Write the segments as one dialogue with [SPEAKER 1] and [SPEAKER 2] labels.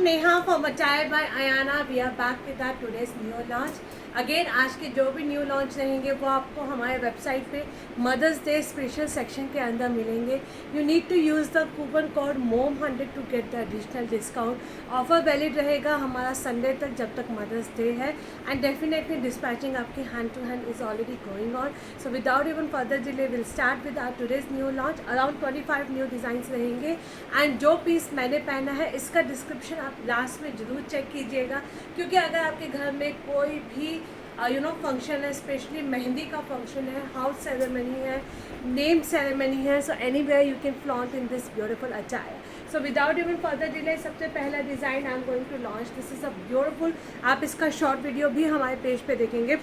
[SPEAKER 1] I'm Neha from Attire by Ayana. We are back with our today's new launch. Again आज के जो भी new launch रहेंगे वो आपको हमारे वेबसाइट पे मदर्स डे स्पेशल सेक्शन के अंदर मिलेंगे. You need to use the coupon code MOM100 to get the additional discount. Offer valid रहेगा हमारा संडे तक जब तक मदर्स डे है. एंड डेफिनेटली डिस्पैचिंग आपकी hand to hand is already going on. So without even further delay will start with our today's new launch. Around 25 new designs रहेंगे. And जो piece मैंने पहना है इसका डिस्क्रिप्शन आप लास्ट में ज़रूर चेक कीजिएगा, क्योंकि अगर आपके घर में कोई भी फंक्शन है, स्पेशली मेहंदी का फंक्शन है, हाउस सेरेमनी है, नेम सेरेमनी है, so anywhere you can flaunt in this beautiful attire. So without even further delay सबसे पहला design I am going to launch. This is a beautiful, आप इसका short video भी हमारे page पे देखेंगे.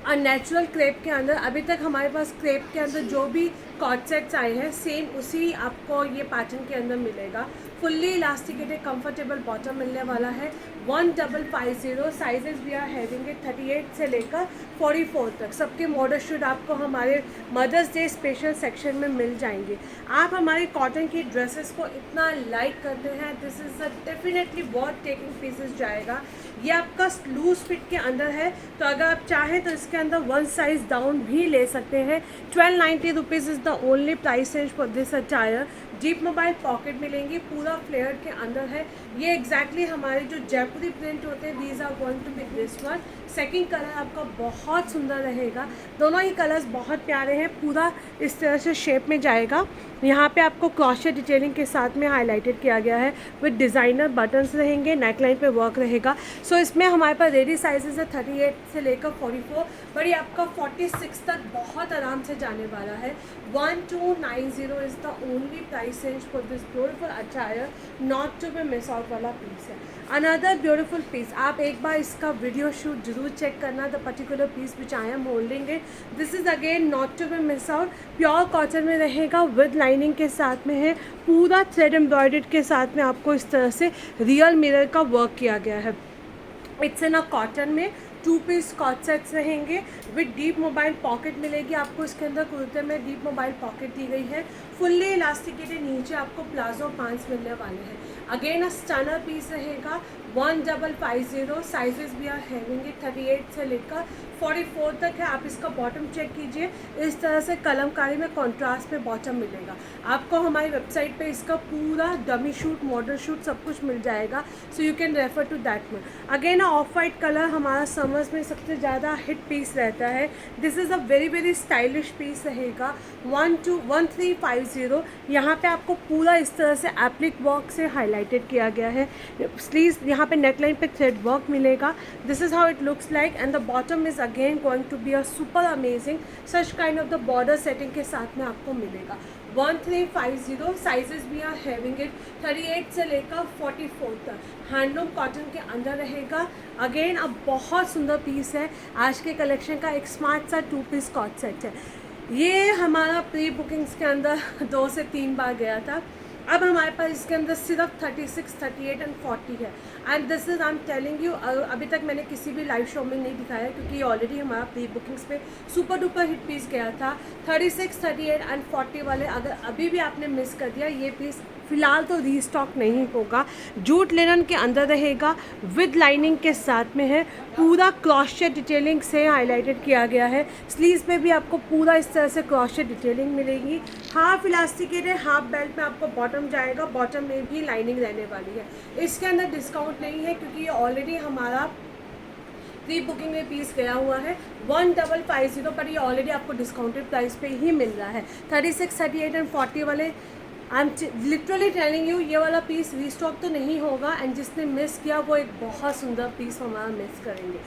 [SPEAKER 1] और नेचुरल क्रेप के अंदर अभी तक हमारे पास क्रेप के अंदर जो भी कॉट सेट्स आए हैं सेम उसी आपको ये पैटर्न के अंदर मिलेगा. फुल्ली इलास्टिकेटेड कंफर्टेबल बॉटम मिलने वाला है. 1550 साइजेस भी आर हैविंग इट 38 से लेकर 44 तक. सबके मॉडल शूट आपको हमारे मदर्स डे स्पेशल सेक्शन में मिल जाएंगे. आप हमारे कॉटन की ड्रेसेस को इतना लाइक करते हैं, दिस इज़ डेफिनेटली बहुत टेकिंग पीसेस जाएगा. ये आपका लूज फिट के अंदर है, तो अगर आप चाहें तो इसके अंदर वन साइज़ डाउन भी ले सकते हैं. 1290 rupees is the only price range for this attire. Deep mobile pocket मिलेंगी, पूरा फ्लेयर के अंदर है. ये एग्जैक्टली हमारे जो जयपुरी प्रिंट होते हैं, these are going to be this one. Second colour आपका बहुत सुंदर रहेगा. दोनों ही कलर्स बहुत प्यारे हैं. पूरा इस तरह से शेप में जाएगा. यहाँ पे आपको क्रॉशे डिटेलिंग के साथ में हाईलाइटेड किया गया है. विद डिज़ाइनर बटन्स रहेंगे, नेकलाइन पे वर्क रहेगा. सो इसमें हमारे पास रेडी साइजेस है 38 से लेकर 44, बट ये आपका 46 तक बहुत आराम से जाने वाला है. 1290 is the only price range for this beautiful attire. Not to be miss out वाला पीस है. अनदर ब्यूटिफुल पीस, आप एक बार इसका वीडियो शूट जरूर चेक करना. The particular piece which I am holding it, this is again not to be miss out. Pure cotton में रहेगा, विद लाइनिंग के साथ में है. पूरा थ्रेड एम्ब्रॉयडर्ड के साथ में आपको इस तरह से रियल मिरर का वर्क किया गया है. इट्स इन अ कॉटन में 2 पीस कॉट सेट्स रहेंगे. विद डीप मोबाइल पॉकेट मिलेगी आपको. इसके अंदर कुर्ते में डीप मोबाइल पॉकेट दी गई है. फुल्ली इलास्टिकेटेड नीचे आपको प्लाजो पैंट्स मिलने वाले हैं. अगेन अ स्टनर पीस रहेगा. 1550 साइजेस भी आर हैविंग इट 38 से लेकर 44 तक है. आप इसका बॉटम चेक कीजिए. इस तरह से कलमकारी में कॉन्ट्रास्ट में बॉटम मिलेगा आपको. हमारी वेबसाइट पे इसका पूरा डमी शूट, मॉडल शूट सब कुछ मिल जाएगा. So you can refer to that one. Again off white colour हमारा समर्स में सबसे ज़्यादा हिट पीस रहता है. This is a very very stylish piece रहेगा. 1350 यहाँ पे आपको पूरा इस तरह से एप्लिक वर्क से हाईलाइटेड किया गया है. स्लीव्स यहाँ पे नेकलाइन पे थ्रेड वर्क मिलेगा. This is how it looks like. And the bottom is again going to be a super amazing such kind of the border setting के साथ में आपको मिलेगा. 1350 साइजेस भी आर हैविंग इट 38 से लेकर 44 तक. हैंडलूम कॉटन के अंदर रहेगा. अगेन अब बहुत सुंदर पीस है. आज के कलेक्शन का एक स्मार्ट सा 2 पीस कॉट सेट है. ये हमारा प्री बुकिंग्स के अंदर 2 से 3 बार गया था. अब हमारे पास इसके अंदर सिर्फ 36, 38 एंड 40 है. And this is I am telling you, अभी तक मैंने किसी भी लाइव शो में नहीं दिखाया, क्योंकि ऑलरेडी हमारा प्री बुकिंग्स पे सुपर डुपर हिट पीस गया था. 36, 38 एंड 40 वाले अगर अभी भी आपने मिस कर दिया, ये पीस फ़िलहाल तो रीस्टॉक नहीं होगा. जूट लिनन के अंदर रहेगा, विद लाइनिंग के साथ में है. पूरा क्रॉशे डिटेलिंग से हाईलाइटेड किया गया है. स्लीव्स पे भी आपको पूरा इस तरह से क्रॉशे डिटेलिंग मिलेगी. हाफ इलास्टिकेटेड, हाफ बेल्ट में आपको बॉटम जाएगा. बॉटम में भी लाइनिंग रहने वाली है. इसके अंदर डिस्काउंट नहीं है, क्योंकि ये ऑलरेडी हमारा प्री बुकिंग में पीस गया हुआ है. 1550 पर ये ऑलरेडी आपको डिस्काउंटेड प्राइस पे ही मिल रहा है. 36, 38 एंड 40 वाले I am literally telling you, ये वाला पीस रीस्टॉक तो नहीं होगा. एंड जिसने मिस किया वो एक बहुत सुंदर पीस हमारा मिस करेंगे.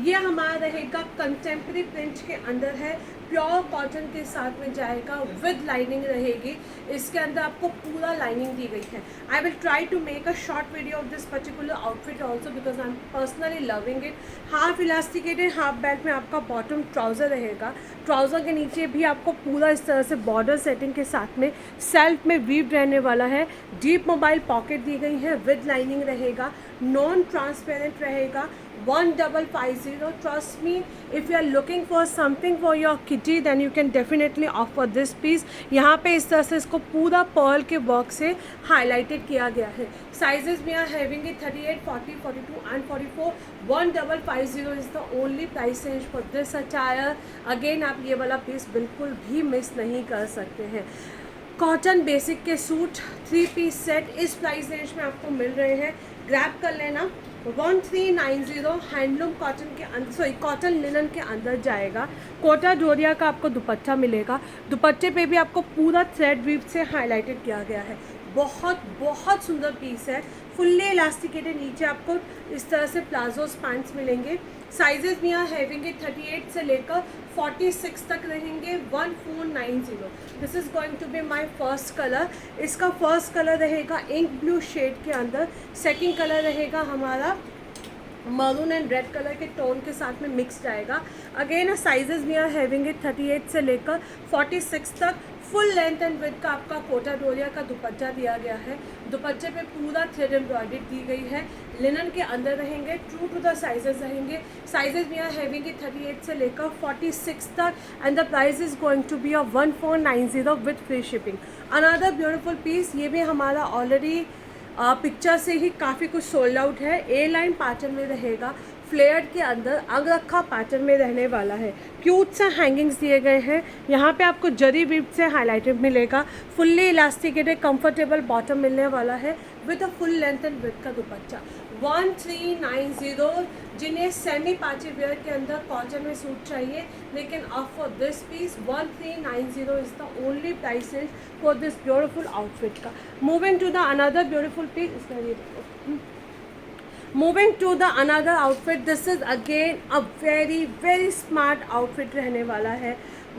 [SPEAKER 1] ये हमारा रहेगा कंटेम्प्रेरी प्रिंट के अंदर है. प्योर कॉटन के साथ में जाएगा. विद लाइनिंग रहेगी. इसके अंदर आपको पूरा लाइनिंग दी गई है. I will try to make a short video of this particular outfit also, because I am personally loving it. Half elasticated, half belt में आपका बॉटम ट्राउज़र रहेगा. ट्राउज़र के नीचे भी आपको पूरा इस तरह से बॉर्डर सेटिंग के साथ में सेल्फ में वीव रहने वाला है. डीप मोबाइल पॉकेट दी गई है. विद लाइनिंग रहेगा. नॉन ट्रांसपेरेंट रहेगा. 1550. Trust me, if you are looking for something for your kitty then you can definitely offer this piece. यहाँ पे इस तरह से इसको पूरा पर्ल के वर्क से हाईलाइटेड किया गया है. साइजेस भी are having it 38, 40, 42 and 44. 1550 is the only price range for this attire. Again आप ये वाला पीस बिल्कुल भी मिस नहीं कर सकते हैं. कॉटन बेसिक के सूट 3 पीस सेट इस प्राइस रेंज में आपको मिल रहे हैं. ग्रैब कर लेना. 1390 हैंडलूम कॉटन के अंदर, सॉरी कॉटन लिनन के अंदर जाएगा. कोटा डोरिया का आपको दुपट्टा मिलेगा. दुपट्टे पे भी आपको पूरा थ्रेड वीव से हाईलाइटेड किया गया है. बहुत बहुत सुंदर पीस है. Fully elasticated. नीचे आपको इस तरह से प्लाजोस पैंट्स मिलेंगे. साइजेस भी यहाँ हैविंग 38 से लेकर 46 तक रहेंगे. 1490. This is going to be my first colour. इसका फर्स्ट कलर रहेगा इंक ब्लू शेड के अंदर. सेकंड कलर रहेगा हमारा मरून एंड रेड कलर के टोन के साथ में मिक्स जाएगा. अगेन साइजेस भी यहाँ हैविंग 38 से लेकर 46 तक. फुल लेंथ एंड विड्थ का आपका कोटा डोरिया का दुपट्टा दिया गया है. दुपट्टे पे पूरा थ्रेड एम्ब्रॉयडरी दी गई है. लिनन के अंदर रहेंगे. ट्रू टू द साइजेस रहेंगे. साइजेस भी यहाँ हैविंग 38 से लेकर 46 तक. And the price is going to be 1490 with free shipping. Another beautiful piece. ये भी हमारा ऑलरेडी पिक्चर से ही काफ़ी कुछ सोल्ड आउट है. ए लाइन पैटर्न में रहेगा. फ्लेयर्ड के अंदर अंगरखा पैटर्न में रहने वाला है. क्यूट सा हैंगिंग्स दिए गए हैं. यहाँ पे आपको जरी वीव से हाईलाइटेड मिलेगा. फुल्ली इलास्टिकेटेड कंफर्टेबल बॉटम मिलने वाला है with a full length and width का दुपट्टा. 1390. जिन्हें सेमी पार्टी वेयर के अंदर कॉटन में सूट चाहिए लेकिन off for this piece 1390 is the only price range for this beautiful outfit का. Moving to the another beautiful piece. इसका ये देखो. Moving to the another outfit, this is again a very smart outfit रहने वाला है.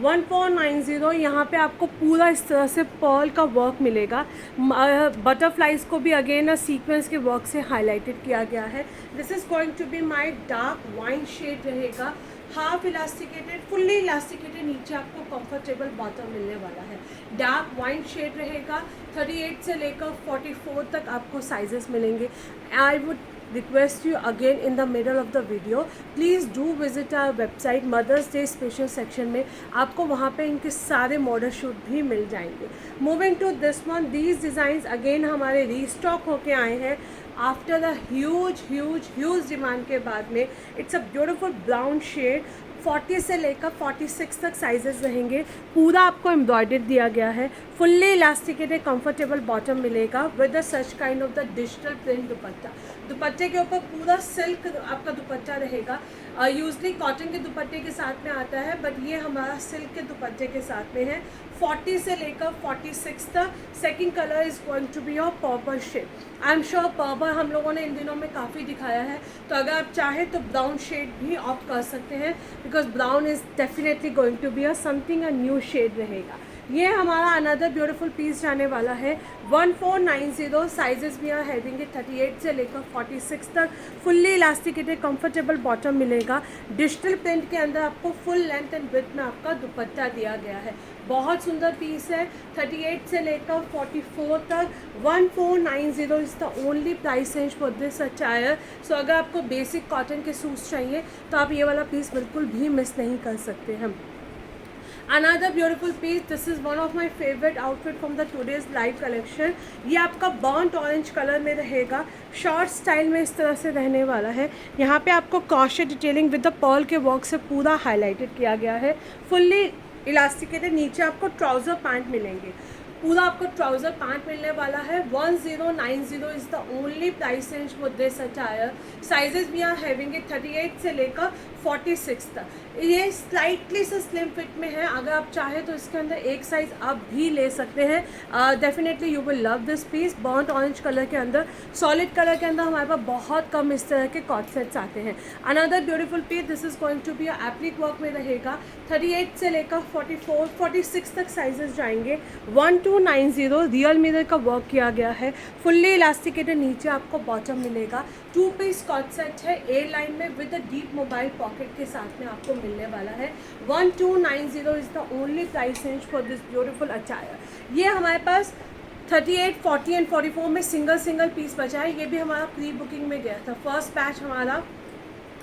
[SPEAKER 1] 1490. यहाँ पे आपको पूरा इस तरह से पर्ल का वर्क मिलेगा. बटरफ्लाइज को भी अगेन सीक्वेंस के वर्क से हाईलाइटेड किया गया है. This is going to be my dark wine shade रहेगा. Half elasticated, fully elasticated. नीचे आपको कंफर्टेबल बॉटम मिलने वाला है. डार्क वाइन शेड रहेगा. 38 से लेकर 44 तक आपको साइजेस मिलेंगे. I would request you again in the middle of the video, please do visit our website Mother's Day special section में आपको वहाँ पे इनके सारे मॉडल शूट भी मिल जाएंगे. Moving to this one. These designs again हमारे रीस्टॉक होके आए हैं आफ्टर द ह्यूज डिमांड के बाद में. It's a beautiful brown shade. 40 से लेकर 46 तक साइजेस रहेंगे. पूरा आपको एम्ब्रॉयडर्ड दिया गया है. फुल्ली इलास्टिकेटेड कंफर्टेबल बॉटम मिलेगा with a such kind of the digital print दुपट्टा. दुपट्टे के ऊपर पूरा सिल्क आपका दुपट्टा रहेगा. यूजली कॉटन के दुपट्टे के साथ में आता है बट ये हमारा सिल्क के दुपट्टे के साथ में है. 40 से लेकर 46 तक. Second colour is going to be your purple shade. I am sure purple हम लोगों ने इन दिनों में काफ़ी दिखाया है, तो अगर आप चाहें तो ब्राउन शेड भी ऑप्ट कर सकते हैं because brown is definitely going to be something a new shade रहेगा. ये हमारा अनदर ब्यूटीफुल पीस जाने वाला है. 1490. साइजेस भी यहाँ हैविंग 38 से लेकर 46 तक. फुल्ली इलास्टिकेटेड कंफर्टेबल बॉटम मिलेगा. डिजिटल प्रिंट के अंदर आपको फुल लेंथ एंड विड्थ में आपका दुपट्टा दिया गया है. बहुत सुंदर पीस है. 38 से लेकर 44 तक. 1490 is the only price range for this attire. So अगर आपको बेसिक कॉटन के सूट्स चाहिए तो आप ये वाला पीस बिल्कुल भी मिस नहीं कर सकते हैं. Another beautiful piece. This is one of my favorite outfit from the today's live collection. ये आपका burnt orange कलर में रहेगा. शॉर्ट स्टाइल में इस तरह से रहने वाला है. यहाँ पे आपको crochet detailing with the pearl के वर्क से पूरा हाईलाइटेड किया गया है. Fully elasticated. नीचे आपको ट्राउज़र पैंट मिलेंगे. पूरा आपको ट्राउज़र पैंट मिलने वाला है. 1090 is the only price range for this attire. Sizes भी यहाँ हैविंग 38 से लेकर 46 तक. ये स्लाइटली से स्लिम फिट में है. अगर आप चाहें तो इसके अंदर एक साइज़ आप भी ले सकते हैं. Definitely you will love this piece. Burnt orange colour के अंदर, सॉलिड कलर के अंदर हमारे पास बहुत कम इस तरह के कॉट सेट्स आते हैं. Another beautiful piece. This is going to be applique work में रहेगा. 38 से लेकर 46 तक साइजेस जाएंगे. 1290 रियल मिरर का वर्क किया गया है. Fully elasticated. नीचे आपको बॉटम मिलेगा. 2 पीस कॉट सेट है ए लाइन में with a deep mobile pocket के साथ में आपको मिलने वाला है. 1290 is the only price range for this beautiful attire. ये हमारे पास 38, 40 एंड 44 में सिंगल पीस बचा है. ये भी हमारा प्री बुकिंग में गया था. फर्स्ट बैच हमारा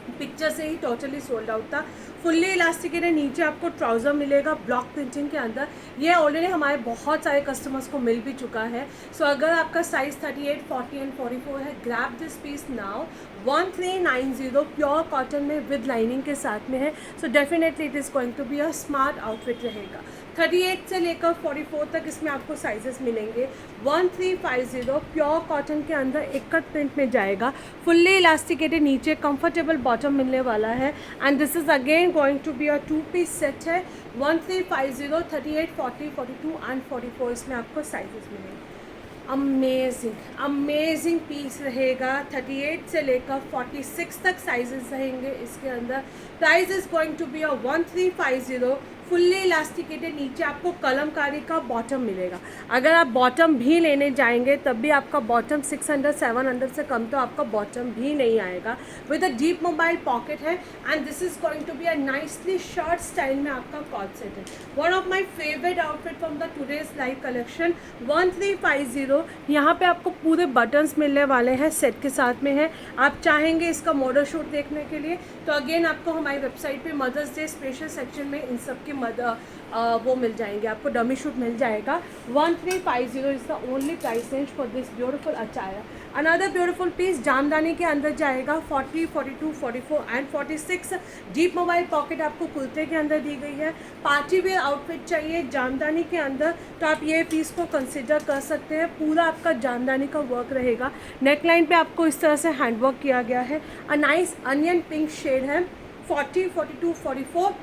[SPEAKER 1] पिक्चर से ही टोटली सोल्ड आउट था। फुल्ली इलास्टिकेटेड नीचे आपको ट्राउज़र मिलेगा ब्लॉक प्रिंटिंग के अंदर। ये ऑलरेडी हमारे बहुत सारे कस्टमर्स को मिल भी चुका है। सो अगर आपका साइज़ 38, 40 एंड 44 है, grab this piece now. 1390 pure cotton में विद लाइनिंग के साथ में है। So definitely it is going to be a smart outfit रहेगा। 38 से लेकर 44 तक इसमें आपको साइजेस मिलेंगे। 1350 प्योर कॉटन के अंदर इक्कत प्रिंट में जाएगा। फुल्ली इलास्टिकेटेड नीचे कंफर्टेबल बॉटम मिलने वाला है। And this is again going to be a 2 piece set है। 1350, 38, 40, 42 एंड 44 इसमें आपको साइजेस मिलेंगे। अमेजिंग पीस रहेगा। 38 से लेकर 46 तक साइजेस रहेंगे इसके अंदर। Price is going to be a 1350। Fully elasticated नीचे आपको कलमकारी का बॉटम मिलेगा। अगर आप बॉटम भी लेने जाएंगे तब भी आपका बॉटम 600-700 से कम तो आपका बॉटम भी नहीं आएगा। With a deep mobile pocket है। And this is going to be a nicely short style में आपका कॉट सेट है। One of my favourite outfit from the today's live collection. 1350 यहाँ पे आपको पूरे बटन्स मिलने वाले हैं, सेट के साथ में है। आप चाहेंगे इसका मॉडल शूट देखने के लिए तो अगेन आपको हमारी वेबसाइट पे मदर्स डे स्पेशल सेक्शन में इन सब के वो मिल जाएंगे, आपको डमी शूट मिल जाएगा। 1350 is the only price range for this beautiful attire. Another beautiful piece jamdani के अंदर जाएगा। 40, 42, 44 एंड 46 डीप मोबाइल पॉकेट आपको कुर्ते के अंदर दी गई है। पार्टी वेयर आउटफिट चाहिए जामदानी के अंदर तो आप ये पीस को कंसिडर कर सकते हैं। पूरा आपका जामदानी का वर्क रहेगा। नेकलाइन पे आपको इस तरह से हैंड वर्क किया गया है। A nice onion pink shade है। 40, 42, 44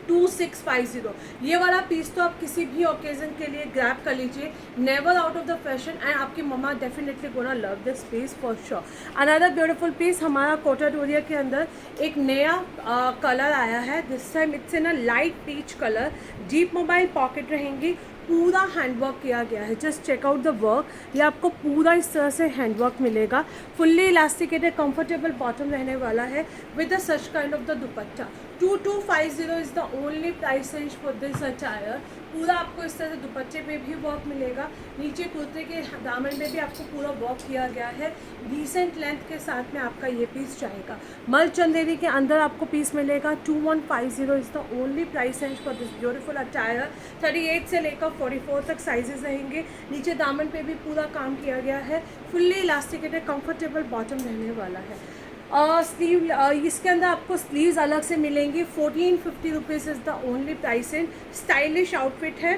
[SPEAKER 1] 2650 ये वाला पीस तो आप किसी भी ओकेजन के लिए ग्रैब कर लीजिए। Never out of the fashion and आपकी mamma definitely gonna love this piece for sure. Another beautiful piece हमारा कोटा डोरिया के अंदर एक नया कलर आया है। This time it's in a light peach colour. Deep mobile pocket रहेंगी। पूरा हैंडवर्क किया गया है। Just check out the work. ये आपको पूरा इस तरह से हैंडवर्क मिलेगा। फुल्ली इलास्टिकेटेड कंफर्टेबल बॉटम रहने वाला है with the such kind of the dupatta. 2250 is the only price range for this attire. पूरा आपको इस तरह से दुपट्टे पे भी वर्क मिलेगा। नीचे कुर्ते के दामन में भी आपको पूरा वर्क किया गया है। डिसेंट लेंथ के साथ में आपका ये पीस जाएगा। मल चंदेरी के अंदर आपको पीस मिलेगा। 2150 is the only price range for this beautiful attire. 38 से लेकर 44 तक साइजेस रहेंगे। नीचे दामन पे भी पूरा काम किया गया है। फुल्ली इलास्टिकेटेड कंफर्टेबल बॉटम रहने वाला है। स्लीव इसके अंदर आपको स्लीव्स अलग से मिलेंगी। 1450 rupees is the only price and stylish outfit है।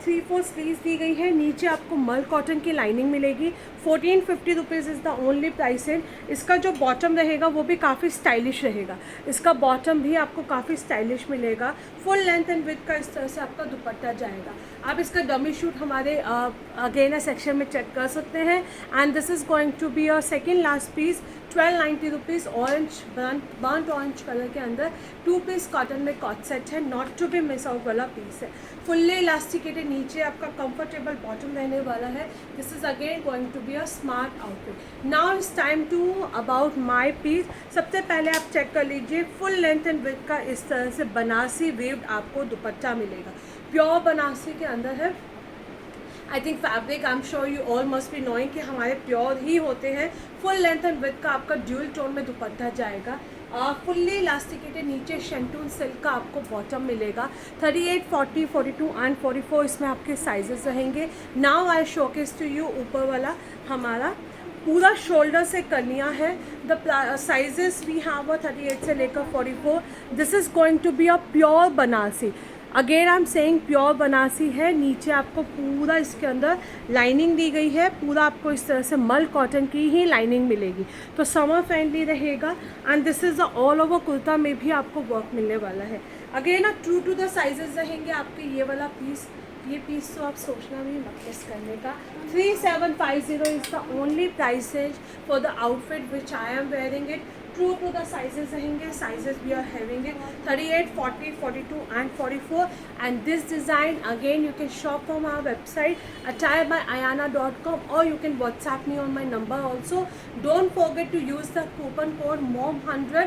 [SPEAKER 1] 3-4 स्लीव्स दी गई है। नीचे आपको मल कॉटन की लाइनिंग मिलेगी। 1450 rupees is the only price and इसका जो बॉटम रहेगा वो भी काफ़ी स्टाइलिश रहेगा। इसका बॉटम भी आपको काफ़ी स्टाइलिश मिलेगा। फुल लेंथ एंड विड्थ का इस तरह से आपका दुपट्टा जाएगा। आप इसका डमी शूट हमारे अगेन सेक्शन में चेक कर सकते हैं। And this is going to be a second last piece. 1290 rupees orange burnt orange colour के अंदर 2 पीस कॉटन में कॉट सेट है। Not to be miss out वाला पीस है। फुल्ली इलास्टिकेटेड नीचे आपका कंफर्टेबल बॉटम रहने वाला है। This is again going to be a smart outfit. Now it's time to about my piece. सबसे पहले आप चेक कर लीजिए। फुल लेंथ एंड विड्थ का इस तरह से बनारसी वेव्ड आपको दुपट्टा मिलेगा। प्योर बनारसी के अंदर है। I think fabric I am sure you all must be knowing कि हमारे प्योर ही होते हैं। फुल लेंथ एंड विड्थ का आपका ड्यूल टोन में दुपट्टा जाएगा। फुल्ली इलास्टिकेटेड नीचे शेंटून सिल्क का आपको बॉटम मिलेगा। 38, 40, 42 एंड 44 इसमें आपके साइजेस रहेंगे। Now I showcase to you ऊपर वाला हमारा पूरा शोल्डर से कनिया है। द साइजेस वी हैव 38 से लेकर 44। This is going to be a pure Banarasi. Again I am saying pure Banarasi है। नीचे आपको पूरा इसके अंदर लाइनिंग दी गई है। पूरा आपको इस तरह से मल कॉटन की ही लाइनिंग मिलेगी तो समर फ्रेंडली रहेगा। And this is the all over kurta में भी आपको वर्क मिलने वाला है। Again true to the sizes रहेंगे आपके। ये वाला पीस, ये पीस तो आप सोचना भी मत मिस करने का। 3750 is the only price range for the outfit which I am wearing it. True to the sizes रहेंगे। Sizes we are having it 38, 40, 42 and 44 and this design again you can shop from our website attirebyayana.com or you can WhatsApp me on my number also. Don't forget to use the coupon code MOM100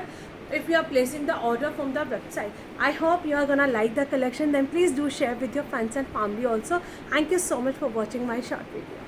[SPEAKER 1] if you are placing the order from the website. I hope you are gonna like the collection. Then please do share with your friends and family also. Thank you so much for watching my short video.